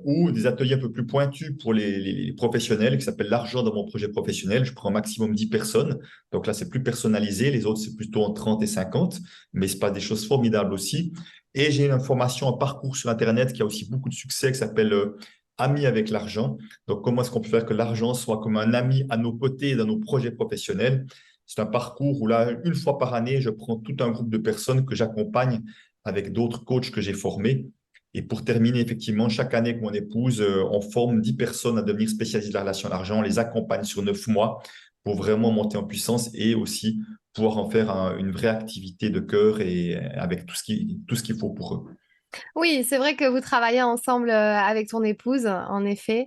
ou des ateliers un peu plus pointus pour les professionnels qui s'appellent l'argent dans mon projet professionnel. Je prends au maximum 10 personnes. Donc là, c'est plus personnalisé. Les autres, c'est plutôt en 30 et 50, mais c'est pas des choses formidables aussi. Et j'ai une formation, un parcours sur Internet qui a aussi beaucoup de succès, qui s'appelle Amis avec l'argent. Donc, comment est-ce qu'on peut faire que l'argent soit comme un ami à nos côtés dans nos projets professionnels? C'est un parcours où là, une fois par année, je prends tout un groupe de personnes que j'accompagne avec d'autres coachs que j'ai formés. Et pour terminer, effectivement, chaque année avec mon épouse, on forme 10 personnes à devenir spécialistes de la relation à l'argent. On les accompagne sur 9 mois pour vraiment monter en puissance et aussi pouvoir en faire une vraie activité de cœur et avec tout ce qu'il faut pour eux. Oui, c'est vrai que vous travaillez ensemble avec ton épouse, en effet.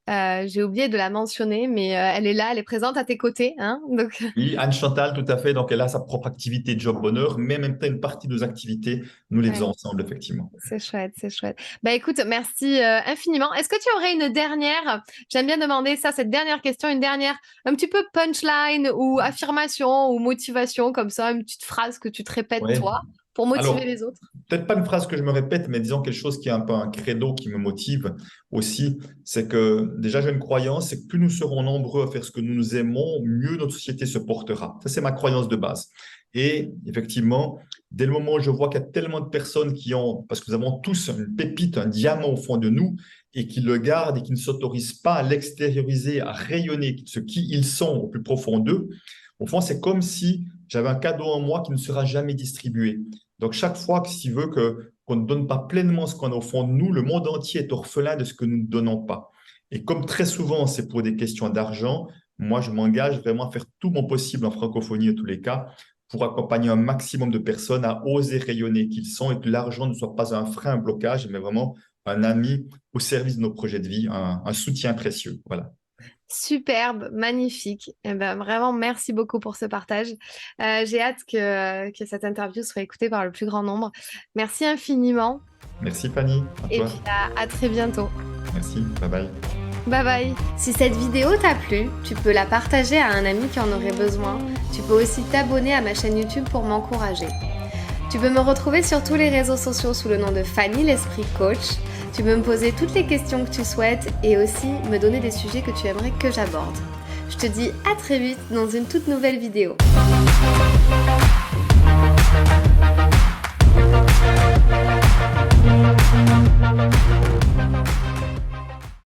J'ai oublié de la mentionner, mais elle est là, elle est présente à tes côtés, hein, donc Oui, Anne Chantal, tout à fait. Donc, elle a sa propre activité Job Bonheur, mais en même temps, une partie de nos activités, nous les ouais, faisons ensemble, effectivement. c'est chouette, c'est chouette. Bah écoute, merci infiniment. Est-ce que tu aurais une dernière, j'aime bien demander ça, cette dernière question, une dernière, un petit peu punchline ou affirmation ou motivation, comme ça, une petite phrase que tu te répètes Ouais. toi pour motiver Alors, les autres? peut-être pas une phrase que je me répète, mais disons quelque chose qui est un peu un credo qui me motive aussi. C'est que déjà, j'ai une croyance, c'est que plus nous serons nombreux à faire ce que nous aimons, mieux notre société se portera. Ça, c'est ma croyance de base. Et effectivement, dès le moment où je vois qu'il y a tellement de personnes qui ont, parce que nous avons tous une pépite, un diamant au fond de nous, et qui le gardent et qui ne s'autorisent pas à l'extérioriser, à rayonner ce qui ils sont au plus profond d'eux, au fond, c'est comme si j'avais un cadeau en moi qui ne sera jamais distribué. Donc, chaque fois que s'il veut qu'on ne donne pas pleinement ce qu'on a au fond de nous, le monde entier est orphelin de ce que nous ne donnons pas. Et comme très souvent, c'est pour des questions d'argent, moi, je m'engage vraiment à faire tout mon possible en francophonie, en tous les cas, pour accompagner un maximum de personnes à oser rayonner qu'ils sont et que l'argent ne soit pas un frein, un blocage, mais vraiment un ami au service de nos projets de vie, un soutien précieux. Voilà. Superbe, magnifique. Eh ben, vraiment, merci beaucoup pour ce partage. J'ai hâte que cette interview soit écoutée par le plus grand nombre. Merci infiniment Merci Fanny, à et toi. puis à très bientôt. Merci, bye bye. Bye bye. Si cette vidéo t'a plu, tu peux la partager à un ami qui en aurait besoin. Tu peux aussi t'abonner à ma chaîne YouTube pour m'encourager. Tu peux me retrouver sur tous les réseaux sociaux sous le nom de Fanny l'Esprit Coach. Tu peux me poser toutes les questions que tu souhaites et aussi me donner des sujets que tu aimerais que j'aborde. Je te dis à très vite dans une toute nouvelle vidéo.